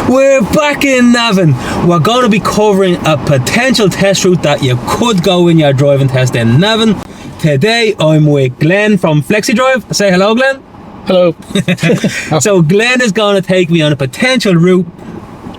We're back in Navan. We're going to be covering a potential test route that you could go in your driving test in Navan. Today I'm with Glen from Flexidrive. Say hello, Glen. Hello. So Glen is going to take me on a potential route.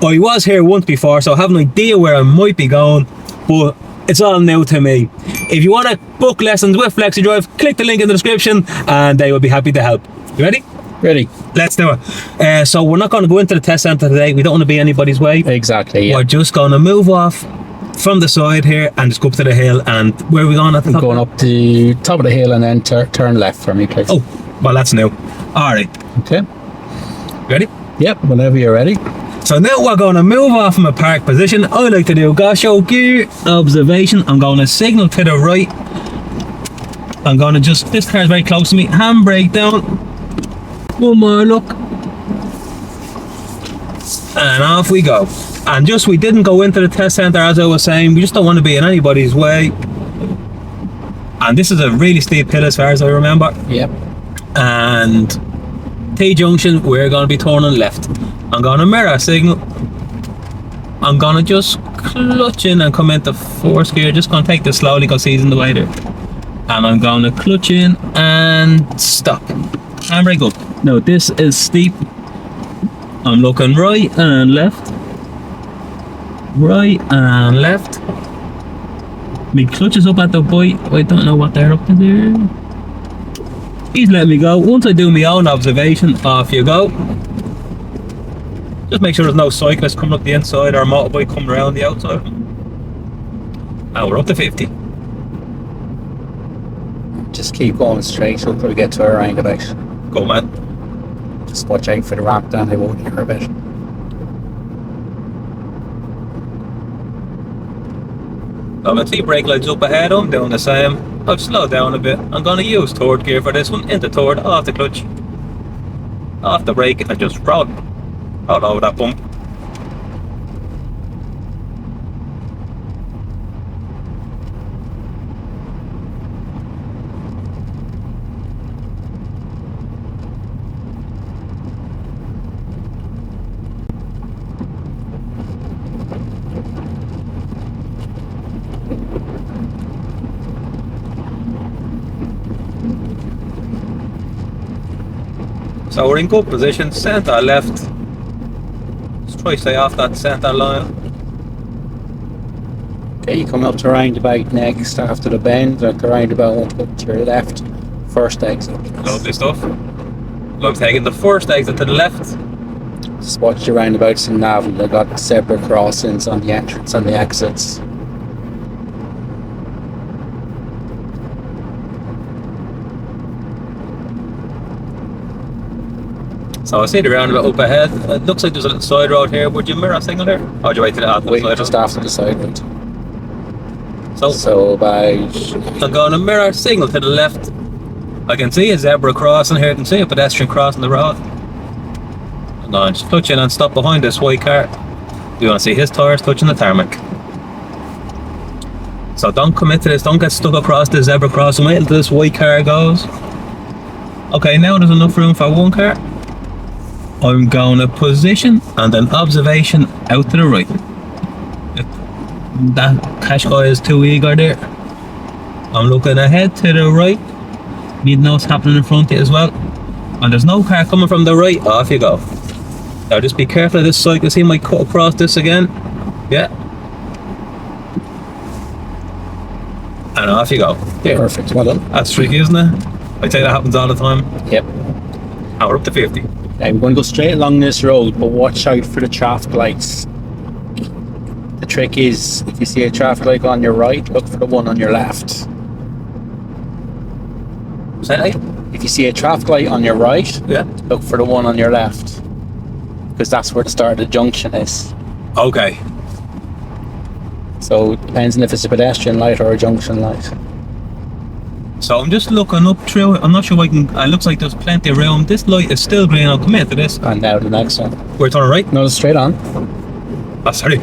I was here once before, so I have an idea where I might be going, but it's all new to me. If you want to book lessons with Flexidrive, click the link in the description and they will be happy to help. You ready? Ready. Let's do it. So we're not going to go into the test centre today. We don't want to be anybody's way. Exactly, yeah. We're just going to move off from the side here and just go up to the hill. And where are we going at the top? Going up the top of the hill and then turn left for me, please. Oh, well, that's new. All right. Okay. Ready? Yep, whenever you're ready. So now we're going to move off from a park position. I like to do show gear observation. I'm going to signal to the right. I'm going to just, this car's very close to me. Handbrake down. One more look. And off we go. And just, we didn't go into the test centre as I was saying. We just don't want to be in anybody's way. And this is a really steep hill as far as I remember. Yep. And T-junction, we're going to be turning left. I'm going to mirror signal. I'm going to just clutch in and come into fourth gear. Just going to take this slowly because he's in the way there. And I'm going to clutch in and stop. Handbrake up. Now this is steep. I'm looking right and left. Right and left. My clutch is up at the bite. I don't know what they're up to there. He's letting me go. Once I do my own observation, off you go. Just make sure there's no cyclist coming up the inside or a motorbike coming around the outside. And we're up to 50. Just keep going straight until we get to a roundabout. Go, man. Just watch out for the ramp down, they won't hear a bit. So I see brake lights up ahead. I'm doing the same. I've slowed down a bit. I'm going to use third gear for this one. Into third, off the clutch, off the brake, and just roll over that bump. So we're in good position, centre left. Just try to stay off that centre line. Okay, you come up to roundabout next after the bend. At the roundabout, won't look to your left. First exit. Lovely stuff. I'm taking the first exit to the left. Just watch the roundabouts in Navan. They've got separate crossings on the entrance and the exits. So I see the roundabout up ahead. It looks like there's a little side road here. Would you mirror signal there? Or would you wait till after the side Just road? after the side road. So about... I'm going to mirror signal to the left. I can see a zebra crossing here. I can see a pedestrian crossing the road. And I'm just clutch in and stop behind this white car. You want to see his tyres touching the tarmac. So don't commit to this. Don't get stuck across the zebra crossing. Wait until this white car goes. Okay, now there's enough room for one car. I'm going to position and then observation out to the right. That cash guy is too eager there. I'm looking ahead to the right. Need to know what's happening in front of you as well. And there's no car coming from the right. Off you go. Now just be careful of this cyclist. He might cut across this again. Yeah. And off you go. There. Perfect, well done. That's tricky, isn't it? I'd say that happens all the time. Yep. And we're up to 50. Now we're going to go straight along this road, but watch out for the traffic lights. The trick is, if you see a traffic light on your right, look for the one on your left. Say that again? If you see a traffic light on your right, Yeah. look for the one on your left. Because that's where the start of the junction is. Okay. So it depends on if it's a pedestrian light or a junction light. So I'm just looking up through it. I'm not sure if I can. It looks like there's plenty of room. This light is still green. I'll commit to this. And now the next one. We're turning right. No, it's straight on. Oh, sorry.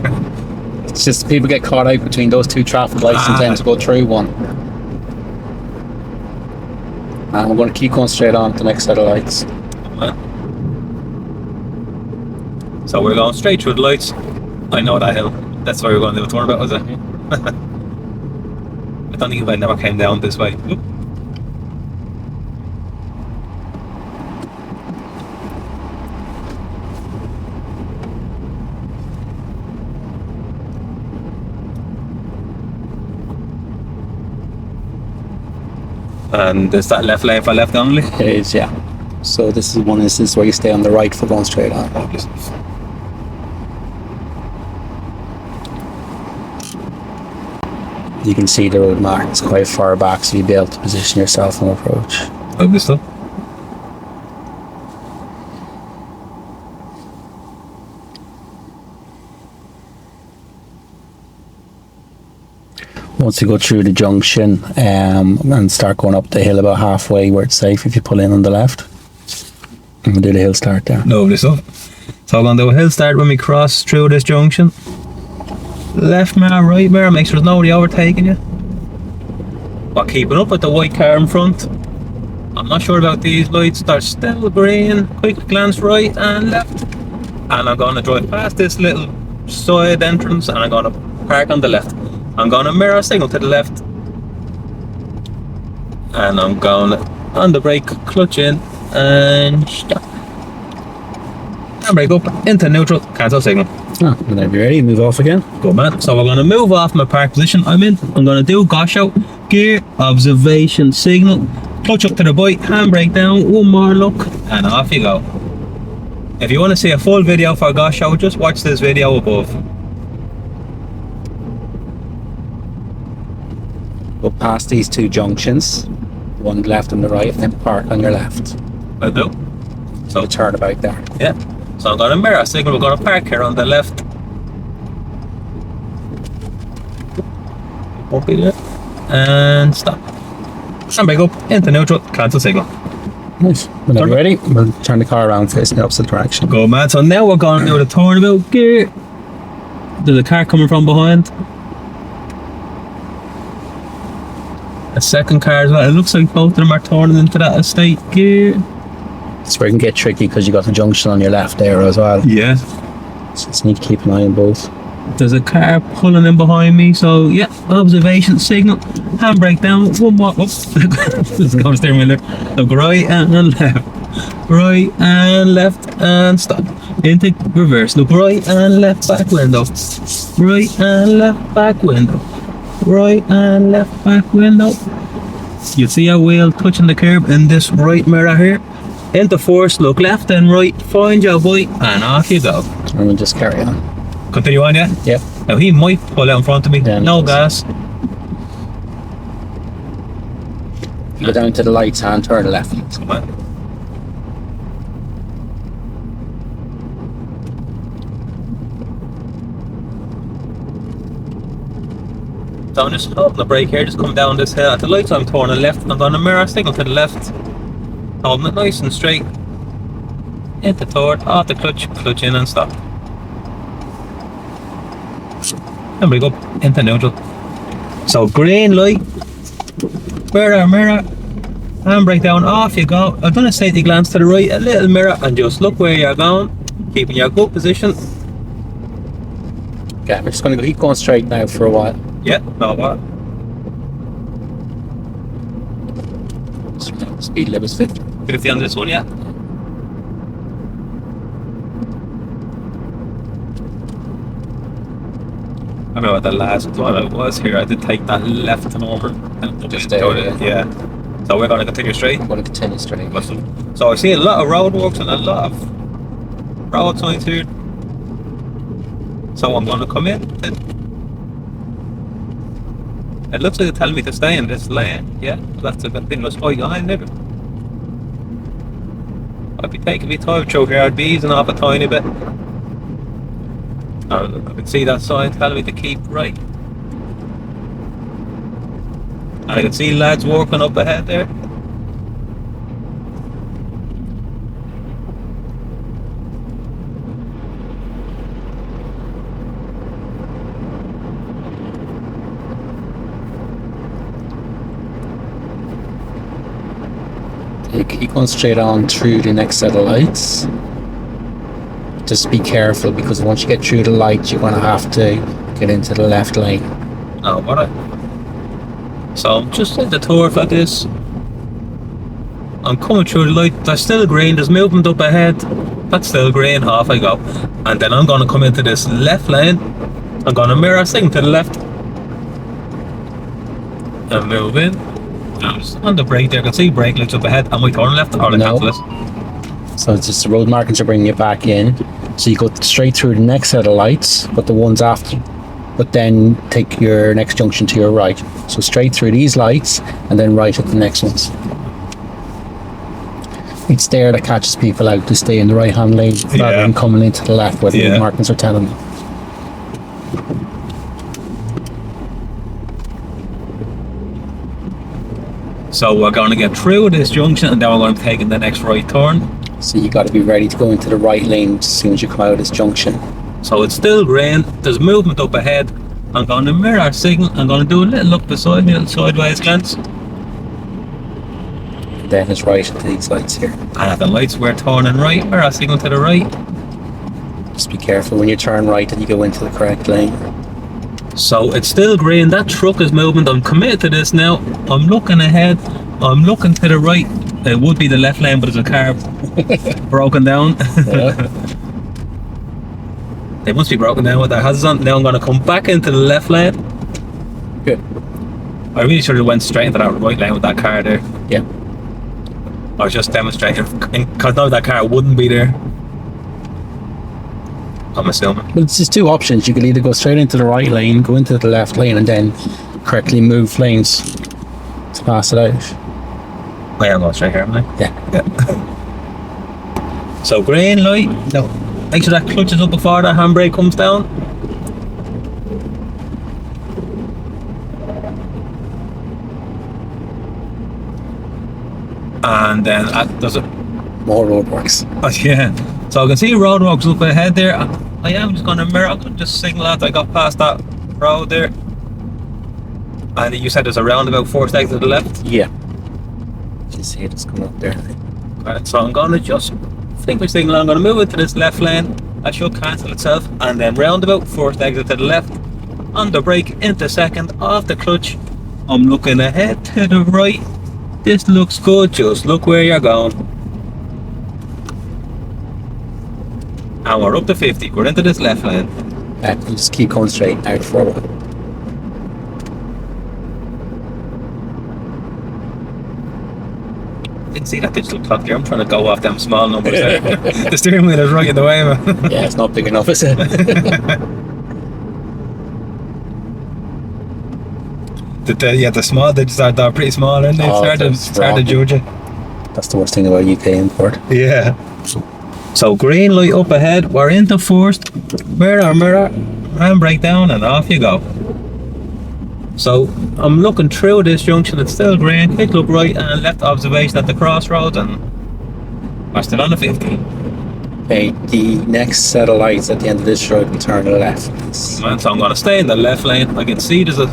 It's just people get caught out between those two traffic lights and tend to go through one. And we're going to keep going straight on to the next set of lights. So we're going straight through the lights. I know that hill. That's where we're going to do a turnabout, was it? I don't think if I never came down this way. Oop. And is that left lane for left only? It is, yeah. So this is one instance where you stay on the right for going straight on. You can see the road mark. It's quite far back, so you'll be able to position yourself and approach. Lovely stuff. Once you go through the junction and start going up the hill about halfway where it's safe if you pull in on the left, and we'll do the hill start there. Lovely stuff. So I'm going to do a hill start when we cross through this junction. Left mirror, right mirror, make sure there's nobody overtaking you. But keeping up with the white car in front. I'm not sure about these lights, they're still green. Quick glance right and left. And I'm going to drive past this little side entrance and I'm going to park on the left. I'm going to mirror signal to the left. And I'm going on the brake, clutch in and stop. And brake up into neutral, cancel signal. Whenever you're ready, move off again. Good man. So we're going to move off my park position I'm in. I'm going to do gosh out, gear, observation, signal, clutch up to the bike, handbrake down, one more look, and off you go. If you want to see a full video for gosh out, just watch this video above. Go past these two junctions, one left and the right, and then park on your left. I do. So The turnabout there. yeah. So I'm going to mirror signal, we're going to park here on the left. Okay, there. And stop. Handbrake up, into neutral, cancel signal. Nice. Whenever you're ready, we'll turn the car around facing the opposite direction. Go man. So now we're going to do the turnabout gear. There's a car coming from behind. A second car as well. It looks like both of them are turning into that estate gear. It's where it can get tricky because you got the junction on your left there as well. Yeah. So just need to keep an eye on both. There's a car pulling in behind me, so yeah, observation signal, handbrake down, one more, oops, this is going steering wheel there. Look right and left and stop. Into reverse, look right and left back window, right and left back window, right and left back window. You see a wheel touching the curb in this right mirror here. Into force, look left and right, find your bike and off you go. And we'll just carry on. Continue on, yeah? Yep. Now he might pull out in front of me. Yeah, no no. gas. Go down to the lights and turn left. Come on. So I'm just holding the brake here, just come down this hill. At the lights I'm turning left, I'm going to mirror signal to the left. Holding it nice and straight. Into third, off the clutch, clutch in and stop. And we go into neutral. So green light, mirror, handbrake down, off you go. I've done a safety glance to the right, a little mirror, and just look where you're going, keeping your good position. Okay, we're just going to keep going straight now for a while. Yeah, no what? Speed limit's 50. 50 on this one, yeah. I remember the last time I was here, I did take that left and over. And Just there, yeah. So we're going to continue straight. I'm going to continue straight. So I see a lot of roadworks and a lot of road signs here. So I'm going to come in. It looks like it's telling me to stay in this lane. Yeah, that's a good thing. Let's go behind it. I'd be taking me time through here. I'd be easing off a tiny bit. I can see that sign telling me to keep right. And I can see lads walking up ahead there. You keep going straight on through the next set of lights. just be careful, because once you get through the lights, you're going to have to get into the left lane. Oh, what? So I'm just at the turf like this. I'm coming through the light. There's still green. There's movement up ahead. That's still green. Off I go. And then I'm going to come into this left lane. I'm going to mirror, signal to the left. And move in. I'm just on the brake there. I can see brake lights up ahead. Am I turning left or the No. cancel? So it's just the road markings are bringing you back in. So you go straight through the next set of lights, but the ones after, but then take your next junction to your right. So straight through these lights and then right at the next ones. It's there that catches people out to stay in the right hand lane rather than coming into the left where the road markings are telling them. So we're going to get through this junction and then we're going to be taking the next right turn. So you got to be ready to go into the right lane as soon as you come out of this junction. So it's still green. There's movement up ahead. I'm going to mirror signal. I'm going to do a little look beside me, a little sideways glance. And then it's right at these lights here. And at the lights we're turning right. Mirror signal to the right. Just be careful when you turn right and you go into the correct lane. So it's still green. That truck is moving. I'm committed to this now. I'm looking ahead. I'm looking to the right. It would be the left lane, but there's a car broken down. They must be broken down with their hazards on. Now I'm going to come back into the left lane. Good. I really should have went straight into that right lane with that car there. Yeah. I was just demonstrating, because now that car wouldn't be there. I'm assuming. But it's just two options. You can either go straight into the right lane, go into the left lane, and then correctly move lanes to pass it out. I am going straight here, am I? Yeah. So green light. No. Make sure that clutch is up before that handbrake comes down. And then there's a More roadworks. oh, yeah. So I can see roadworks up ahead there. I am just going to mirror. I could just signal out. I got past that road there. And you said there's a roundabout 4 stegs to the left. Yeah. You see it, it's coming up there. Right, so I'm going to just flick my signal. I'm going to move it to this left lane. That should cancel itself. And then roundabout, 4th exit to the left. On the brake, into second, off the clutch. I'm looking ahead to the right. This looks good. Just look where you're going. And we're up to 50. We're into this left lane. You just keep going straight out forward. You can see that digital clock there. I'm trying to go off them small numbers there. The steering wheel is right in the way, man. Yeah, it's not big enough, is it? The small digits are pretty small, aren't they? Oh, It's hard to judge it. That's the worst thing about UK import. Yeah. So green light up ahead. We're into first. Mirror, handbrake down, and off you go. So I'm looking through this junction. It's still green. Quick look right and left observation at the crossroads, and we're still on the 50. Okay, the next set of lights at the end of this road will turn left. Man, so I'm going to stay in the left lane. I can see there's a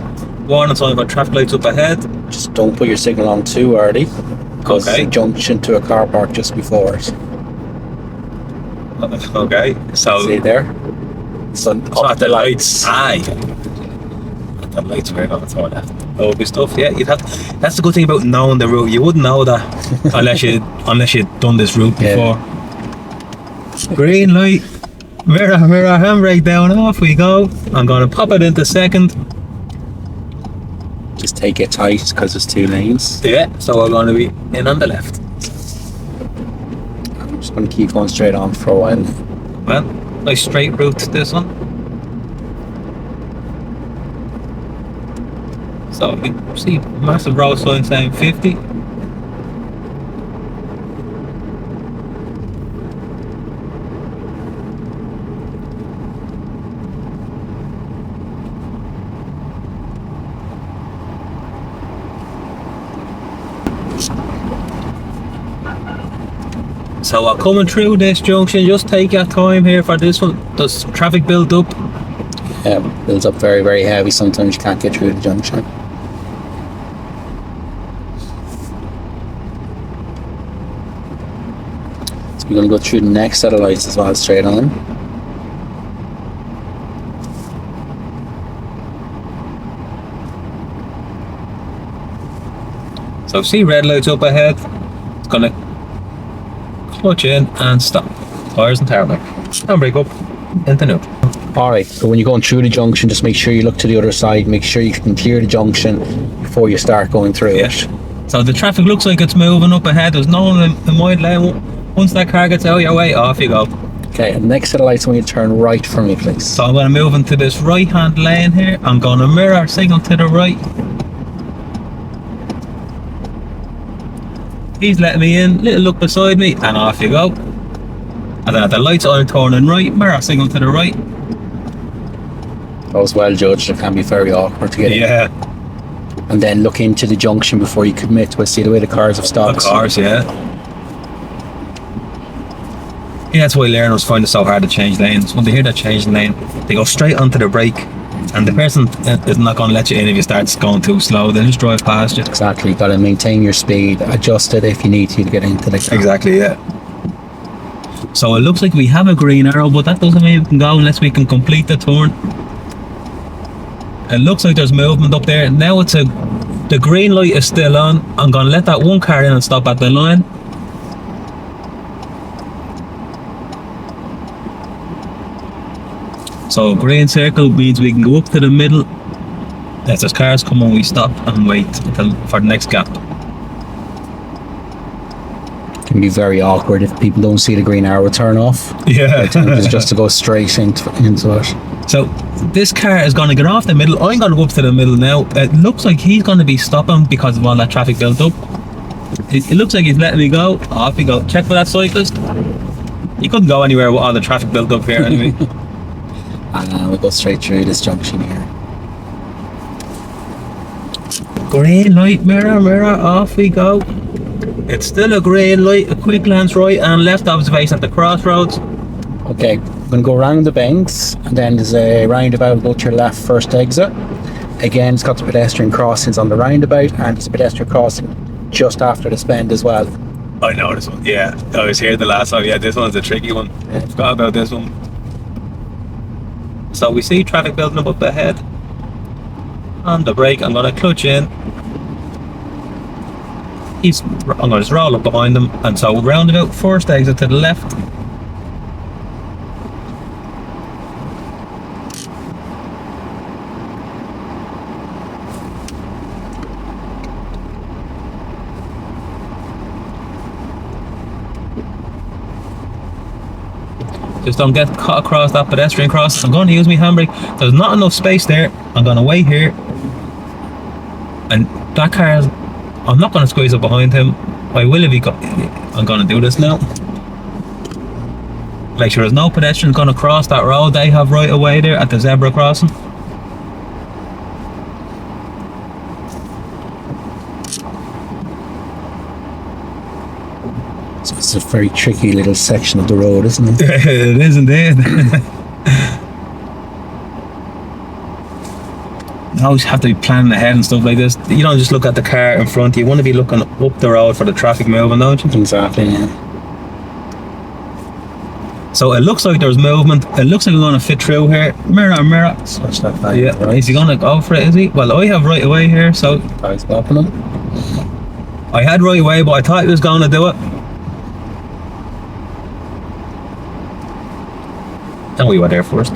warning sign about traffic lights up ahead. Just don't put your signal on too early, because Okay. it's a junction to a car park just before it. Okay, so See there? So at the lights. Aye. At the lights we're going to throw left. Lovely stuff. Yeah, you'd have. That's the good thing about knowing the route. You wouldn't know that unless you'd done this route before. Green light. Mirror, handbrake down. Off we go. I'm going to pop it into second. Just take it tight because there's 2 lanes. Yeah. So we're going to be in on the left. I'm just going to keep going straight on for a while. Well, nice straight route this one. So you can see massive road sign saying 50. So coming through this junction, just take your time here for this one. Does traffic build up? Builds up very, very heavy. Sometimes you can't get through the junction. So we're going to go through the next set of lights as well, straight on. So see red lights up ahead. It's gonna clutch in and stop. Tires and tarmac. And brake up into neutral. Alright, so when you're going through the junction, just make sure you look to the other side, make sure you can clear the junction before you start going through it. So the traffic looks like it's moving up ahead. There's no one in my lane. Once that car gets out your way, off you go. Okay, and next set of lights, I want you to turn right for me, please. So I'm going to move into this right hand lane here. I'm going to mirror signal to the right. He's letting me in, little look beside me, and off you go. And then at the lights I'm turning right, mirror signal to the right. That was well judged. It can be very awkward to get in. Yeah. And then look into the junction before you commit to it. See the way the cars have stopped. Of course, yeah. Yeah, that's why learners find it so hard to change lanes. When they hear that change lane, they go straight onto the brake. And the person is not going to let you in if you start going too slow. They'll just drive past you. Exactly. You've got to maintain your speed, adjust it if you need to get into the car. Exactly, yeah. So it looks like we have a green arrow, but that doesn't mean we can go unless we can complete the turn. It looks like there's movement up there. Now the green light is still on. I'm going to let that one car in and stop at the line. So green circle means we can go up to the middle. As there's cars come on, we stop and wait for the next gap. It can be very awkward if people don't see the green arrow turn off. Yeah. It's just to go straight into it. So this car is going to get off the middle. I'm going to go up to the middle now. It looks like he's going to be stopping because of all that traffic built up. It looks like he's letting me go. Off we go. Check for that cyclist. He couldn't go anywhere with all the traffic built up here anyway. And we'll go straight through this junction here. Green light, mirror, mirror, off we go. It's still a green light, a quick glance right and left observation at the crossroads. Okay, I'm going to go around the bends, and then there's a roundabout, go to your left first exit. Again, it's got the pedestrian crossings on the roundabout, and there's a pedestrian crossing just after the bend as well. I know this one, yeah. I was here the last time, yeah, this one's a tricky one. I forgot about this one. So we see traffic building up ahead. On the brake, I'm going to clutch in. I'm going to just roll up behind him, and so roundabout, first exit to the left. Just don't get caught across that pedestrian crossing. I'm going to use my handbrake. There's not enough space there. I'm going to wait here. And that car's... I'm not going to squeeze up behind him. I will if he got... I'm going to do this now. Make sure there's no pedestrians going to cross that road they have right away there at the zebra crossing. So it's a very tricky little section of the road, isn't it? It is indeed. You always have to be planning ahead and stuff like this. You don't just look at the car in front. You want to be looking up the road for the traffic moving, don't you? Exactly, yeah. So it looks like there's movement. It looks like we're going to fit through here. Mirror, mirror. Switch that back. Yeah. Right. Is he going to go for it, is he? Well, I have right away here, so... Guys blocking him. I had right away, but I thought he was going to do it. And we were there first.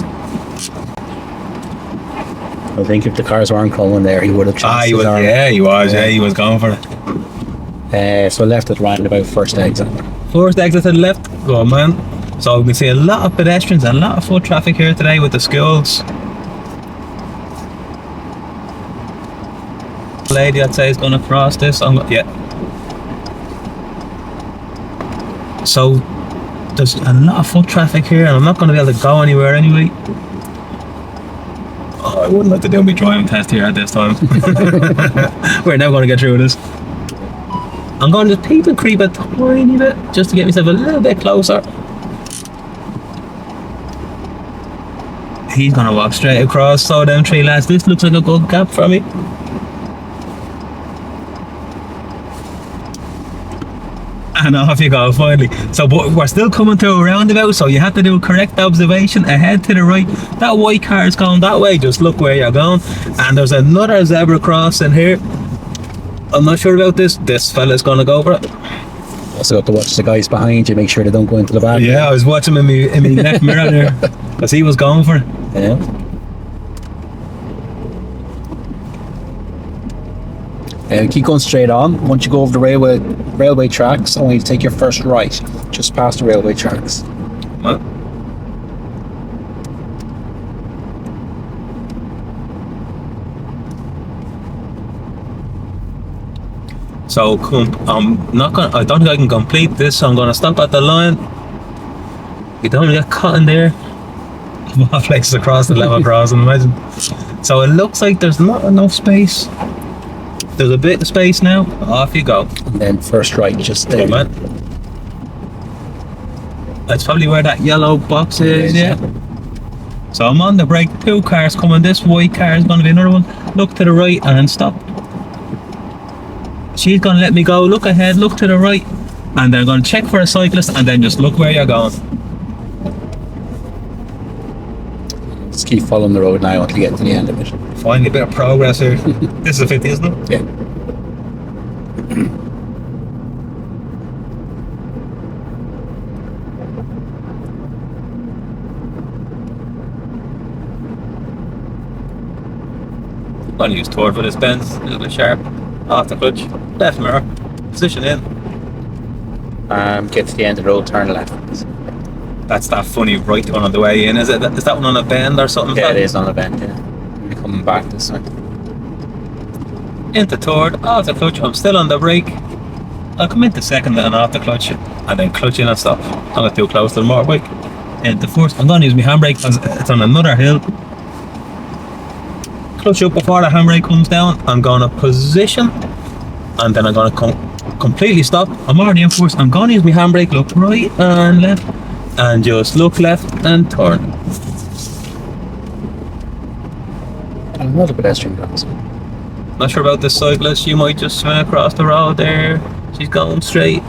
I think if the cars weren't coming there, he would have chanced He was going for it. So left at roundabout, first exit. First exit to the left, go on, man. So we can see a lot of pedestrians and a lot of foot traffic here today with the schools. Lady I'd say is going to cross this. Yeah. So there's a lot of foot traffic here and I'm not going to be able to go anywhere anyway. Oh, I wouldn't like to do my driving test here at this time. We're now going to get through this. I'm going to just peep and creep a tiny bit just to get myself a little bit closer. He's going to walk straight across. So them three lads, this looks like a good gap for me. And off you go finally. So but we're still coming to a roundabout, so you have to do a correct observation ahead to the right. That white car is going that way, just look where you're going. And there's another zebra crossing here. I'm not sure about this fella's gonna go for it. Also got to watch the guys behind you, make sure they don't go into the back. Yeah, I was watching him in my left mirror there, because he was going for it. Yeah. Keep going straight on. Once you go over the railway tracks, I want you to take your first right, just past the railway tracks. What? So I don't think I can complete this, so I'm gonna stop at the line. You don't get caught in there. More places across the level crossing, imagine. So it looks like there's not enough space. There's a bit of space now. Off you go. And then first right, just there. Man. That's probably where that yellow box is, yeah. So I'm on the brake, 2 cars coming, this white car is going to be another one. Look to the right and stop. She's going to let me go, look ahead, look to the right, and they're going to check for a cyclist, and then just look where you're going. Just keep following the road now until you get to the end of it. Finally a bit of progress here. This is a 50, isn't it? Yeah. I'm going to use torque for this bend, a little bit sharp. Off the clutch, left mirror, position in. Get to the end of the road, turn left. That's that funny right turn on the way in, is it? Is that one on a bend or something? Yeah, it is on a bend, yeah. You're coming back this way. Into third, off the clutch, I'm still on the brake. I'll come into second and off the clutch, and then clutch in and stop. I'm not too close to the motorbike. Into first, I'm going to use my handbrake because it's on another hill. Clutch up before the handbrake comes down. I'm going to position, and then I'm going to completely stop. I'm already in first. I'm going to use my handbrake, look right and left, and just look left and turn. Another pedestrian crossing. Not sure about this cyclist. You might just swing across the road there. She's going straight.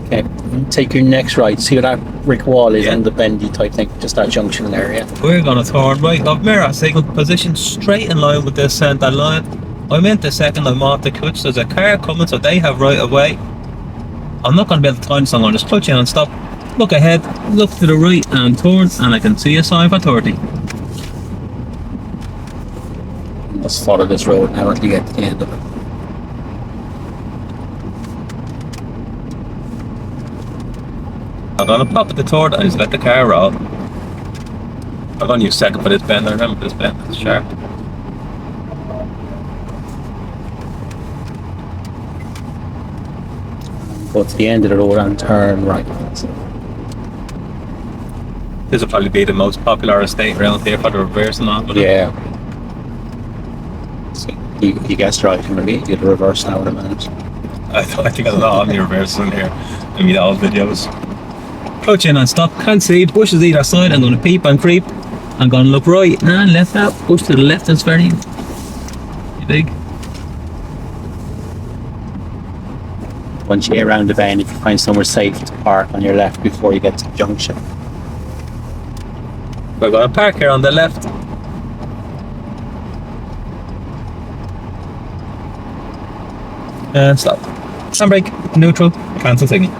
Okay, take your next right. See where that brick wall is, Yeah. on the bendy type thing, just that junction area. We're gonna turn right up mirror signal, position straight in line with this centre line. I'm into second, I'm off the clutch. There's a car coming, so they have right of way. I'm not gonna be able to time, so I'm gonna just clutch in and stop. Look ahead, look to the right and turn, and I can see a sign for 30. Just follow this road now until you get to the end of it. I'm gonna pop at the third and just let the car roll. I'm gonna use second for this bend. I remember this bend, it's sharp. Go to the end of the road and turn right. This will probably be the most popular estate around here for the reverse and all. Yeah. So you guessed right, I'm going to get the reverse now in a minute. I think I know all the reverses in here. I mean, all videos. Clutch in and stop. Can't see. Bushes either side. I'm going to peep and creep. I'm going to look right and left out. Push to the left. It's very big. Once you get around the bend, if you find somewhere safe to park on your left before you get to the junction. We're going to park here on the left. And stop. Handbrake, neutral, cancel signal.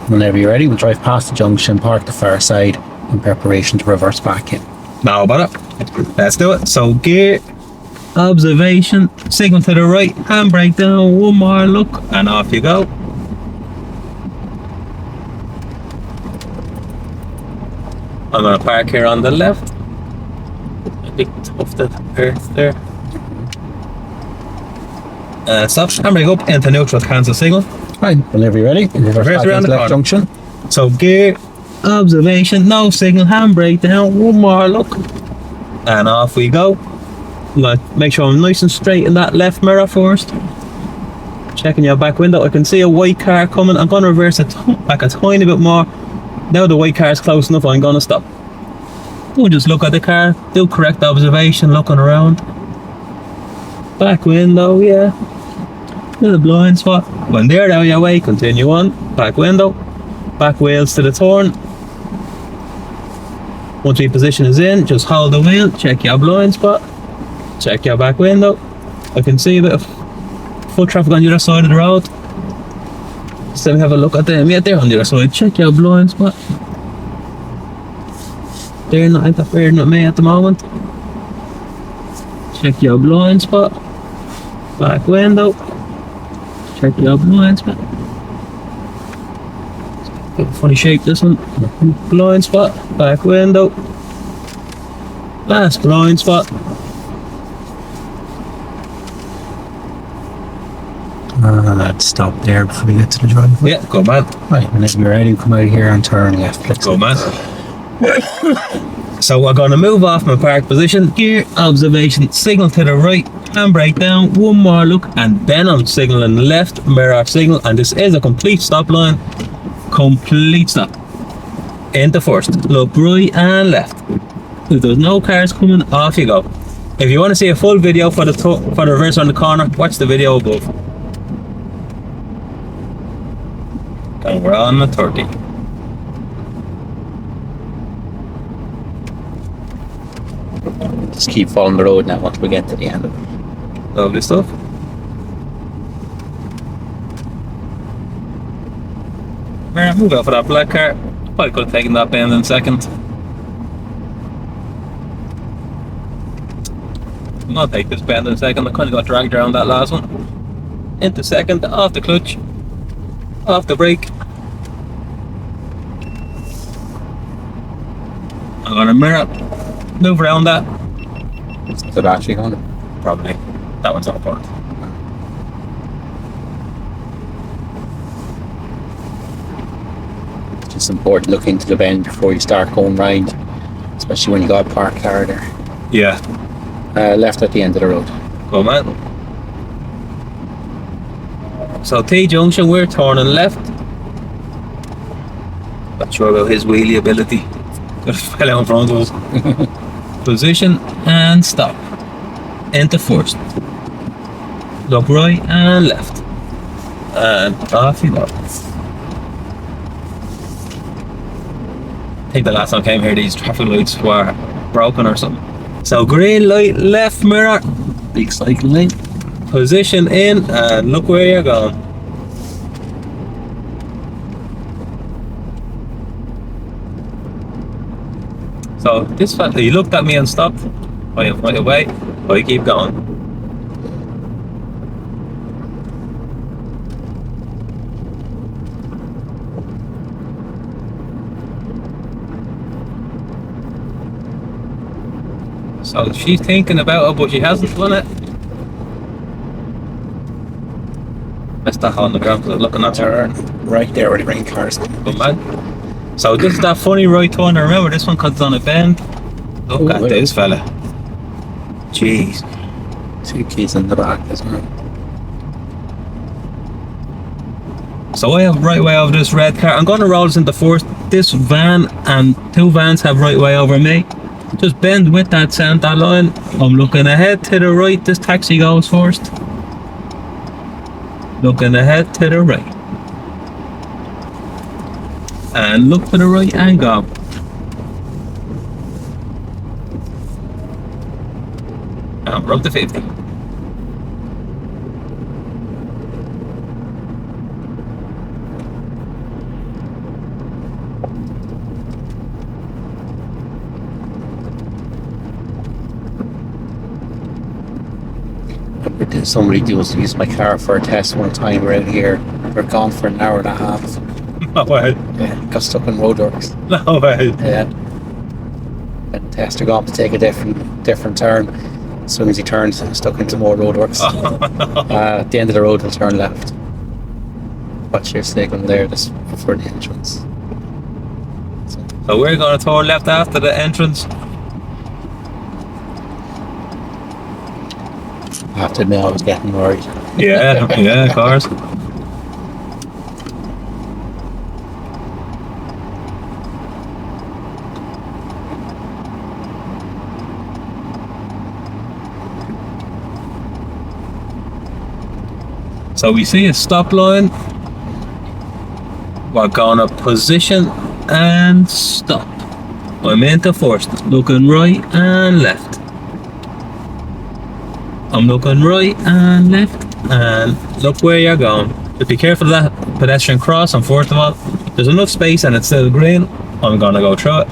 Whenever you're ready, we'll drive past the junction, park the far side in preparation to reverse back in. Now about it. Let's do it. So gear, observation, signal to the right, handbrake down, one more look, and off you go. I'm going to park here on the left. A big tufted earth there. Stop, handbrake up into neutral, cancel signal. Right, whenever you're ready, reverse back around into the left corner. junction. So gear, observation, no signal, handbrake down, one more look, and off we go. I'm gonna make sure I'm nice and straight in that left mirror first. Checking your back window, I can see a white car coming. I'm going to reverse it back a tiny bit more. Now the white car is close enough, I'm going to stop. We'll just look at the car, do correct observation, looking around. Back window, yeah. to the blind spot. When they're out of your way, continue on. Back window, back wheels to the turn. Once reposition is in, just hold the wheel, check your blind spot, check your back window. I can see a bit of foot traffic on the other side of the road. So we have a look at them. Yeah, they're on the other side. Check your blind spot. They're not interfering with me at the moment. Check your blind spot. Back window. Check your blind spot. Bit of a funny shape this one. Blind spot. Back window. Last blind spot. Let's stop there before we get to the driveway. Yeah, go man. Right, and then you're ready to come out here and turn left. Go man. So we're going to move off my park position, gear, observation, signal to the right, handbrake down, one more look, and then I'm signaling left, mirror signal, and this is a complete stop line. Complete stop. Into first, look right and left. If there's no cars coming, off you go. If you want to see a full video for the reverse on the corner, watch the video above. And we're on the 30. Just keep following the road now once we get to the end of it. Lovely stuff. Alright, move out for that black car. Probably could have taken that bend in second. I'm gonna take this bend in second. I kind of got dragged around that last one. Into second, off the clutch, off the brake. I'm gonna mirror, move around that. Is the battery on? Probably. That one's not important. It's just important to look into the bend before you start going right, especially when you got a parked car there. Yeah. Left at the end of the road. Go man. So T junction, we're turning left. Not sure about his wheelie ability. Got a fella in front of us. Position and stop. Into first. Look right and left. And off you go. I think the last time I came here these traffic lights were broken or something. So green light, left mirror. Big cycle lane. Position in and look where you're going. So this fella, he looked at me and stopped. I went away. I keep going. So she's thinking about it, but she hasn't done it. Missed that on the ground because I was looking at her. Right there where the rain cars. Good man. So this is that funny right turn. I remember this one because it's on a bend. Look at this fella. Jeez. 2 keys in the back as well. So I have right way over this red car. I'm going to roll this into first. This van and 2 vans have right way over me. Just bend with that centre line. I'm looking ahead to the right. This taxi goes first. Looking ahead to the right. And look to the right and go. And we're up to 50. Somebody used my car for a test one time. We're out here. We're gone for an hour and a half. No way. Yeah, got stuck in roadworks. No way. Yeah. And tester got to take a different turn. As soon as he turns, stuck into more roadworks. Oh, no. At the end of the road, he'll turn left. Watch your signal there, just before the entrance. So we're going to turn left after the entrance. I have to admit, I was getting worried. Yeah, yeah, of course. So we see a stop line. We're gonna position and stop. I'm into first, looking right and left. I'm looking right and left, and look where you're going. Just be careful of that pedestrian crossing. First of all, there's enough space and it's still green. I'm gonna go through it.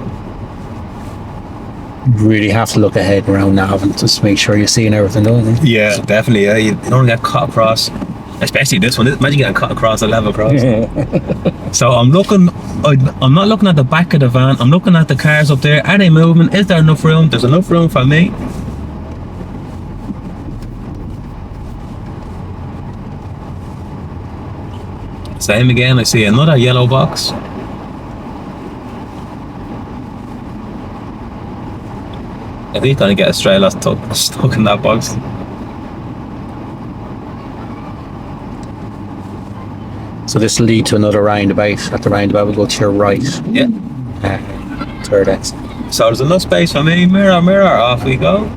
Really have to look ahead around Navan just to make sure you're seeing everything, don't you? Yeah, definitely. Yeah, you don't get caught across, especially this one. Imagine getting caught across a level cross. So I'm looking. I'm not looking at the back of the van. I'm looking at the cars up there. Are they moving? Is there enough room? There's enough room for me. Same again. I see another yellow box. I think he's gonna get a stray lot stuck in that box. So this will lead to another roundabout. At the roundabout, we'll go to your right. Yeah. Third exit. So there's enough space for me. Mirror, mirror, off we go.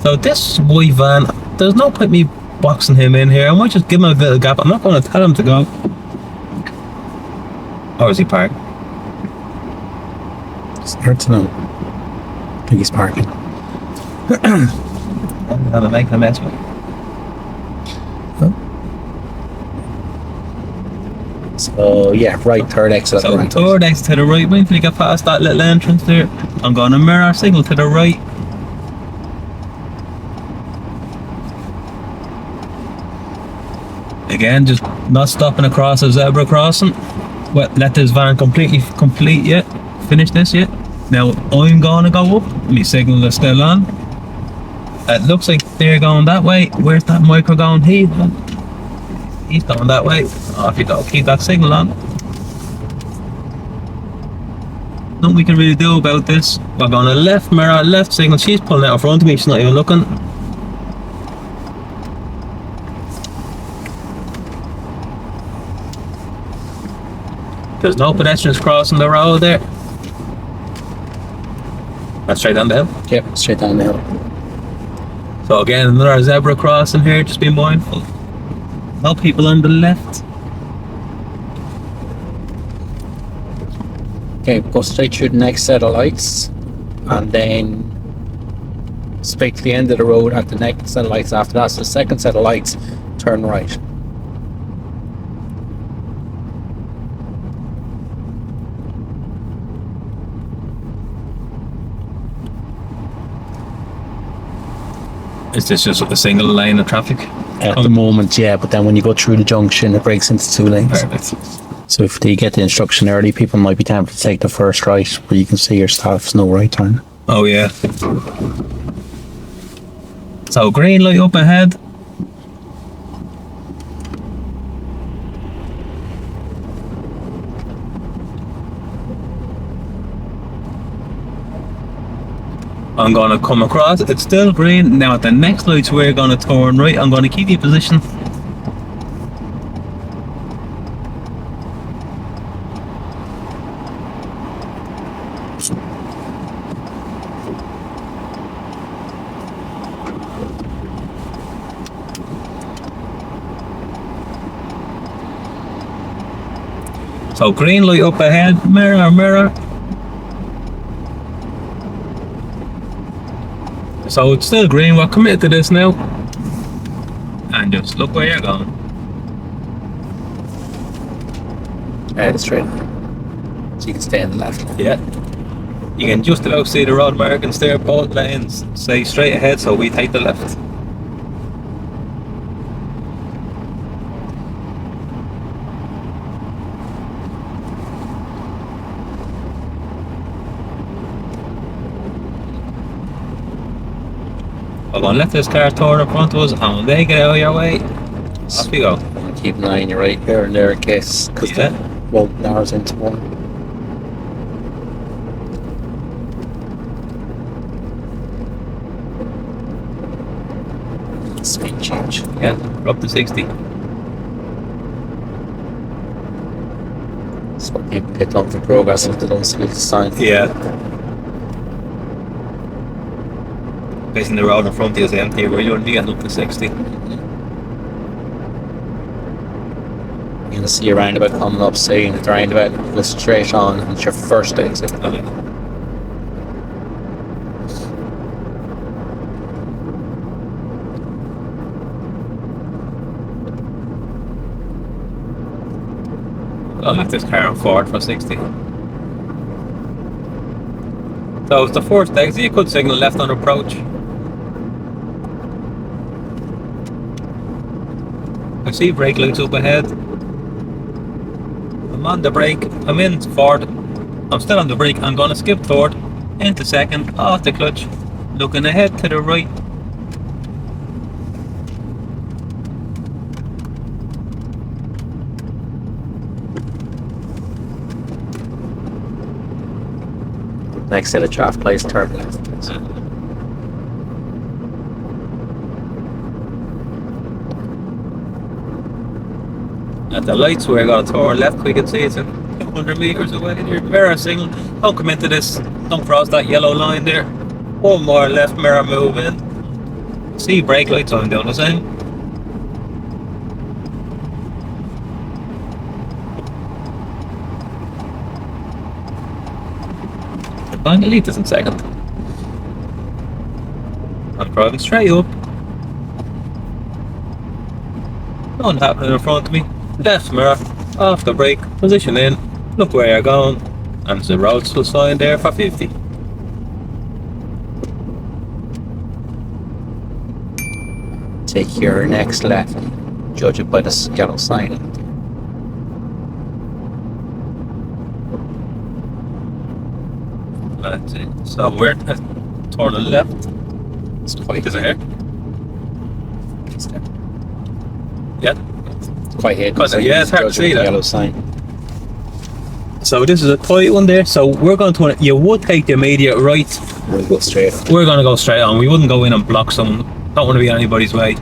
So this boy van, there's no point me boxing him in here. I might just give him a little gap. I'm not going to tell him to go. Or is he parked? It's hard to know. I think he's parking. I'm gonna make a mess with him. So yeah, right, third exit. So third exit to the right. Wait until you get past that little entrance there. I'm going to mirror signal to the right. Again, just not stopping across a zebra crossing. Well, let this van complete yet. Finish this yet. Now I'm gonna go up. My signal is still on. It looks like they're going that way. Where's that micro going? He's going that way. Off you go. Keep that signal on. Nothing we can really do about this. We're going to left mirror, left signal. She's pulling out in front of me. She's not even looking. There's no pedestrians crossing the road there. That's straight down the hill. Yep, straight down the hill. So again, another zebra crossing here. Just be mindful. No people on the left. Okay, go straight through the next set of lights, and then straight to the end of the road at the next set of lights after that. So the second set of lights, turn right. Is this just a single lane of traffic? At the moment, yeah, but then when you go through the junction, it breaks into two lanes. Perfect. So if they get the instruction early, people might be tempted to take the first right, where you can see your staff's no right turn. Oh yeah. So green light up ahead. I'm gonna come across. It's still green. Now at the next lights we're gonna turn right. I'm gonna keep you position. So green light up ahead. Mirror, mirror. So it's still green. We're committed to this now. And just look where you're going. Straight. So you can stay on the left. Yeah. You can just about see the road markings there. Both lanes say straight ahead, so we take the left. We're going to let this car turn in front of us, and when they get out of your way, off we go. Keep an eye on your right here and there in case, because Yeah. the road narrows into one. Speed change. Yeah, we're up to 60. That's what people get done for progress if they don't see the sign. Yeah. Basically, the road in front of you is empty. We're only getting up to 60. You're going to see a roundabout coming up soon. The roundabout goes straight on, and it's your first exit. I'll leave this car on forward for 60. So it's the first exit. You could signal left on approach. I see brake lights up ahead. I'm on the brake. I'm in forward. I'm still on the brake. I'm going to skip forward into second, off the clutch, looking ahead to the right. Next set of traffic lights, turn left. At the lights we're going to turn left, we can see it's 200 metres away. Your mirror signal. Don't come into this. Don't cross that yellow line there. One more left mirror move in. See brake lights on down the same. I'm going to leave this in second. I'm driving straight up. Nothing happening in front of me. Left mirror, off the brake, position in, look where you're going, and there's a road still sign there for 50. Take your next left. Judge it by the yellow sign. That's it. So we're turning left. It's quite Is it here? Yeah. quite hidden. Because, yeah, it's hard to see that. Yellow sign. So this is a tight one there. So we're going to. You would take the immediate right. We'll go straight. We're going to go straight on. We wouldn't go in and block someone. Don't want to be anybody's way.